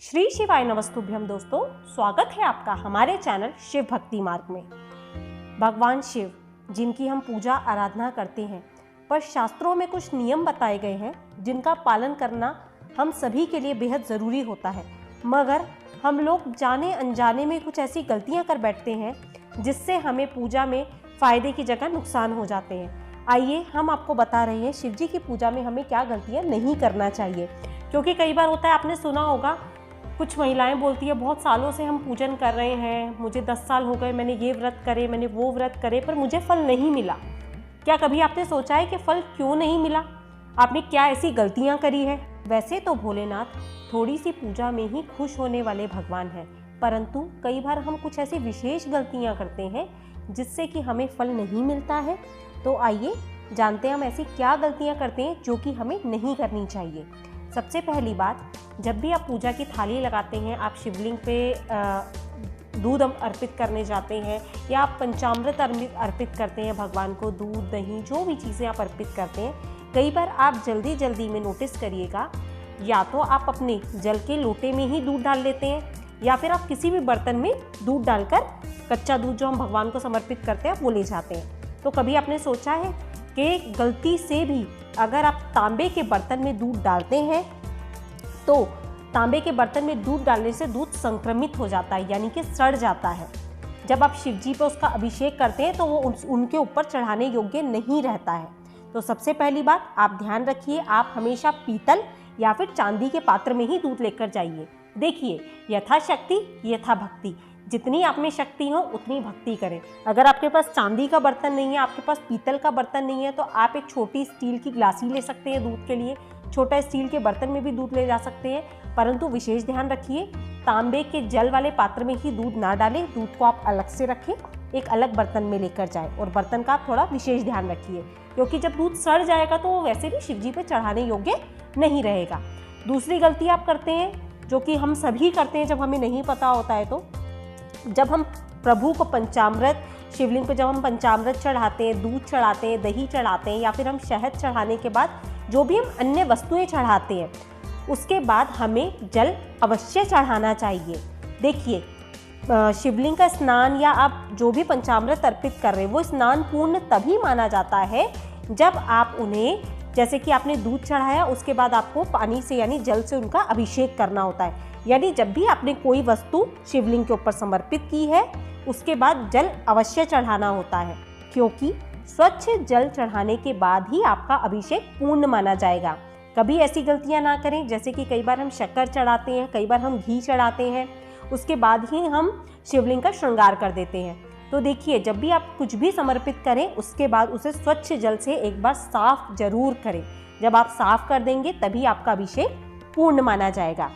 श्री शिवाय नमस्तुभ्यम दोस्तों, स्वागत है आपका हमारे चैनल शिव भक्ति मार्ग में। भगवान शिव जिनकी हम पूजा आराधना करते हैं, पर शास्त्रों में कुछ नियम बताए गए हैं जिनका पालन करना हम सभी के लिए बेहद ज़रूरी होता है, मगर हम लोग जाने अनजाने में कुछ ऐसी गलतियां कर बैठते हैं जिससे हमें पूजा में फ़ायदे की जगह नुकसान हो जाते हैं। आइए हम आपको बता रहे हैं शिव जी की पूजा में हमें क्या गलतियां नहीं करना चाहिए। क्योंकि कई बार होता है, आपने सुना होगा, कुछ महिलाएं बोलती है बहुत सालों से हम पूजन कर रहे हैं, मुझे 10 साल हो गए, मैंने ये व्रत करे, मैंने वो व्रत करे, पर मुझे फल नहीं मिला। क्या कभी आपने सोचा है कि फल क्यों नहीं मिला? आपने क्या ऐसी गलतियां करी है? वैसे तो भोलेनाथ थोड़ी सी पूजा में ही खुश होने वाले भगवान हैं, परंतु कई बार हम कुछ ऐसी विशेष गलतियां करते हैं जिससे कि हमें फल नहीं मिलता है। तो आइए जानते हैं हम ऐसी क्या गलतियां करते हैं जो कि हमें नहीं करनी चाहिए। सबसे पहली बात, जब भी आप पूजा की थाली लगाते हैं, आप शिवलिंग पे दूध अर्पित करने जाते हैं या आप पंचामृत अर्पित करते हैं भगवान को, दूध दही जो भी चीज़ें आप अर्पित करते हैं, कई बार आप जल्दी में नोटिस करिएगा, या तो आप अपने जल के लोटे में ही दूध डाल लेते हैं या फिर आप किसी भी बर्तन में दूध डालकर, कच्चा दूध जो हम भगवान को समर्पित करते हैं वो ले जाते हैं। तो कभी आपने सोचा है कि गलती से भी अगर आप तांबे के बर्तन में दूध डालते हैं तो तांबे के बर्तन में दूध डालने से दूध संक्रमित हो जाता है, यानी कि सड़ जाता है। जब आप शिव जी पर उसका अभिषेक करते हैं तो वो उनके ऊपर चढ़ाने योग्य नहीं रहता है। तो सबसे पहली बात आप ध्यान रखिए, आप हमेशा पीतल या फिर चांदी के पात्र में ही दूध लेकर जाइए। देखिए, यथाशक्ति यथा भक्ति, जितनी आप में शक्ति हो उतनी भक्ति करें। अगर आपके पास चांदी का बर्तन नहीं है, आपके पास पीतल का बर्तन नहीं है, तो आप एक छोटी स्टील की ग्लासी ले सकते हैं दूध के लिए। छोटा स्टील के बर्तन में भी दूध ले जा सकते हैं, परंतु विशेष ध्यान रखिए तांबे के जल वाले पात्र में ही दूध ना डालें। दूध को आप अलग से रखें, एक अलग बर्तन में लेकर जाएं, और बर्तन का आप थोड़ा विशेष ध्यान रखिए, क्योंकि जब दूध सड़ जाएगा तो वो वैसे भी शिव जी पे चढ़ाने योग्य नहीं रहेगा। दूसरी गलती आप करते हैं, जो कि हम सभी करते हैं जब हमें नहीं पता होता है, तो जब हम प्रभु को पंचामृत, शिवलिंग पे जब हम पंचामृत चढ़ाते हैं, दूध चढ़ाते हैं, दही चढ़ाते हैं, या फिर हम शहद चढ़ाने के बाद जो भी हम अन्य वस्तुएं चढ़ाते हैं, उसके बाद हमें जल अवश्य चढ़ाना चाहिए। देखिए, शिवलिंग का स्नान या आप जो भी पंचामृत अर्पित कर रहे हैं वो स्नान पूर्ण तभी माना जाता है जब आप उन्हें, जैसे कि आपने दूध चढ़ाया, उसके बाद आपको पानी से यानी जल से उनका अभिषेक करना होता है। यानी जब भी आपने कोई वस्तु शिवलिंग के ऊपर समर्पित की है, उसके बाद जल अवश्य चढ़ाना होता है, क्योंकि स्वच्छ जल चढ़ाने के बाद ही आपका अभिषेक पूर्ण माना जाएगा। कभी ऐसी गलतियां ना करें, जैसे कि कई बार हम शक्कर चढ़ाते हैं, कई बार हम घी चढ़ाते हैं, उसके बाद ही हम शिवलिंग का श्रृंगार कर देते हैं। तो देखिए, जब भी आप कुछ भी समर्पित करें, उसके बाद उसे स्वच्छ जल से एक बार साफ जरूर करें। जब आप साफ कर देंगे तभी आपका अभिषेक पूर्ण माना जाएगा।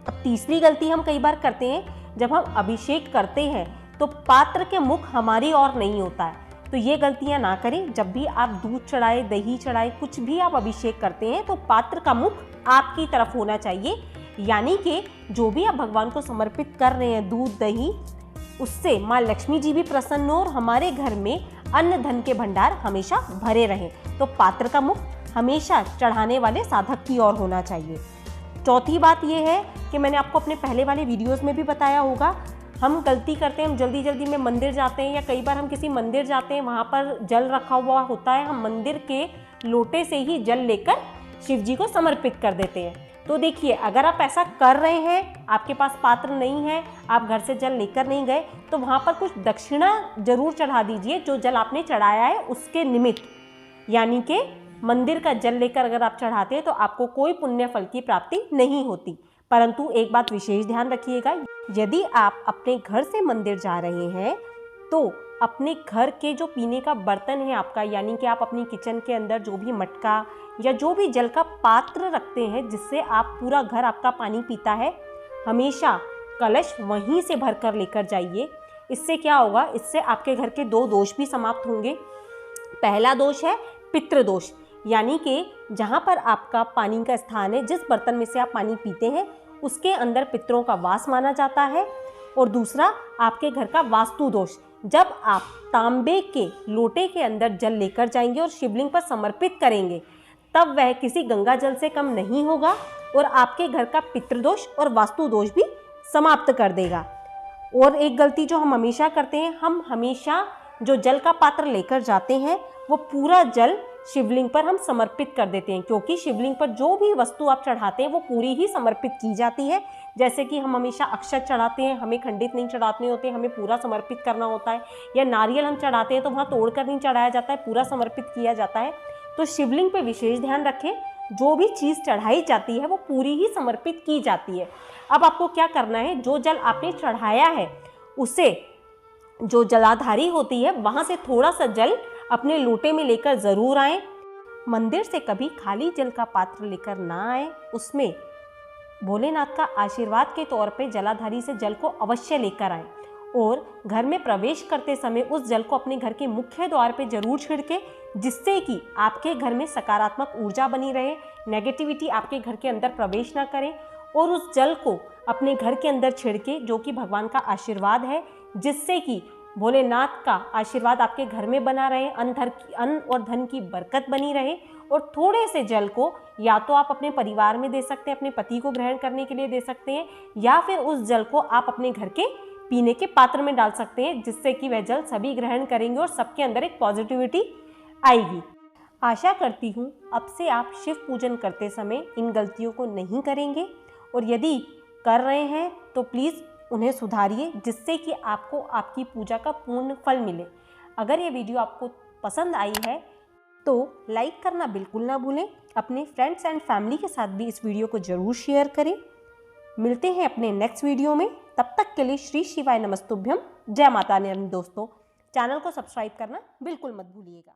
अब तीसरी गलती हम कई बार करते हैं, जब हम अभिषेक करते हैं तो पात्र के मुख हमारी ओर नहीं होता है। तो ये गलतियां ना करें। जब भी आप दूध चढ़ाए, दही चढ़ाए, कुछ भी आप अभिषेक करते हैं तो पात्र का मुख आपकी तरफ होना चाहिए, यानी कि जो भी आप भगवान को समर्पित कर रहे हैं दूध दही, उससे माँ लक्ष्मी जी भी प्रसन्न हो और हमारे घर में अन्न धन के भंडार हमेशा भरे रहें। तो पात्र का मुख हमेशा चढ़ाने वाले साधक की ओर होना चाहिए। चौथी बात यह है कि मैंने आपको अपने पहले वाले वीडियोस में भी बताया होगा, हम गलती करते हैं, हम जल्दी में मंदिर जाते हैं, या कई बार हम किसी मंदिर जाते हैं, वहाँ पर जल रखा हुआ होता है, हम मंदिर के लोटे से ही जल लेकर शिव जी को समर्पित कर देते हैं। तो देखिए, अगर आप ऐसा कर रहे हैं, आपके पास पात्र नहीं है, आप घर से जल लेकर नहीं गए, तो वहाँ पर कुछ दक्षिणा जरूर चढ़ा दीजिए जो जल आपने चढ़ाया है उसके निमित्त। यानी कि मंदिर का जल लेकर अगर आप चढ़ाते हैं तो आपको कोई पुण्य फल की प्राप्ति नहीं होती। परंतु एक बात विशेष ध्यान रखिएगा, यदि आप अपने घर से मंदिर जा रहे हैं तो अपने घर के जो पीने का बर्तन है आपका, यानी कि आप अपनी किचन के अंदर जो भी मटका या जो भी जल का पात्र रखते हैं जिससे आप पूरा घर आपका पानी पीता है, हमेशा कलश वहीं से भरकर लेकर जाइए। इससे क्या होगा, इससे आपके घर के 2 दोष भी समाप्त होंगे। पहला दोष है पितृदोष, यानी कि जहाँ पर आपका पानी का स्थान है, जिस बर्तन में से आप पानी पीते हैं, उसके अंदर पितरों का वास माना जाता है। और दूसरा, आपके घर का वास्तु दोष, जब आप तांबे के लोटे के अंदर जल लेकर जाएंगे और शिवलिंग पर समर्पित करेंगे, तब वह किसी गंगा जल से कम नहीं होगा और आपके घर का पितृदोष और वास्तु दोष भी समाप्त कर देगा। और एक गलती जो हम हमेशा करते हैं, हम हमेशा जो जल का पात्र लेकर जाते हैं वो पूरा जल शिवलिंग पर हम समर्पित कर देते हैं, क्योंकि शिवलिंग पर जो भी वस्तु आप चढ़ाते हैं वो पूरी ही समर्पित की जाती है। जैसे कि हम हमेशा अक्षत चढ़ाते हैं, हमें खंडित नहीं चढ़ाते होते, हमें पूरा समर्पित करना होता है। या नारियल हम चढ़ाते हैं तो वहाँ तोड़कर नहीं चढ़ाया जाता है, पूरा समर्पित किया जाता है। तो शिवलिंग पे विशेष ध्यान रखें, जो भी चीज़ चढ़ाई जाती है वो पूरी ही समर्पित की जाती है। अब आपको क्या करना है, जो जल आपने चढ़ाया है उसे जो जलाधारी होती है वहाँ से थोड़ा सा जल अपने लोटे में लेकर ज़रूर आएँ। मंदिर से कभी खाली जल का पात्र लेकर ना आए, उसमें भोलेनाथ का आशीर्वाद के तौर पे जलाधारी से जल को अवश्य लेकर आएं। और घर में प्रवेश करते समय उस जल को अपने घर के मुख्य द्वार पे जरूर छिड़के, जिससे कि आपके घर में सकारात्मक ऊर्जा बनी रहे, नेगेटिविटी आपके घर के अंदर प्रवेश ना करे। और उस जल को अपने घर के अंदर छिड़के, जो कि भगवान का आशीर्वाद है, जिससे कि भोलेनाथ का आशीर्वाद आपके घर में बना रहे, अन्न और धन की बरकत बनी रहे। और थोड़े से जल को या तो आप अपने परिवार में दे सकते हैं, अपने पति को ग्रहण करने के लिए दे सकते हैं, या फिर उस जल को आप अपने घर के पीने के पात्र में डाल सकते हैं, जिससे कि वह जल सभी ग्रहण करेंगे और सबके अंदर एक पॉजिटिविटी आएगी। आशा करती हूँ अब से आप शिव पूजन करते समय इन गलतियों को नहीं करेंगे, और यदि कर रहे हैं तो प्लीज़ उन्हें सुधारिए, जिससे कि आपको आपकी पूजा का पूर्ण फल मिले। अगर ये वीडियो आपको पसंद आई है तो लाइक करना बिल्कुल ना भूलें। अपने फ्रेंड्स एंड फैमिली के साथ भी इस वीडियो को ज़रूर शेयर करें। मिलते हैं अपने नेक्स्ट वीडियो में, तब तक के लिए श्री शिवाय नमस्तुभ्यम, जय माता रानी। दोस्तों, चैनल को सब्सक्राइब करना बिल्कुल मत भूलिएगा।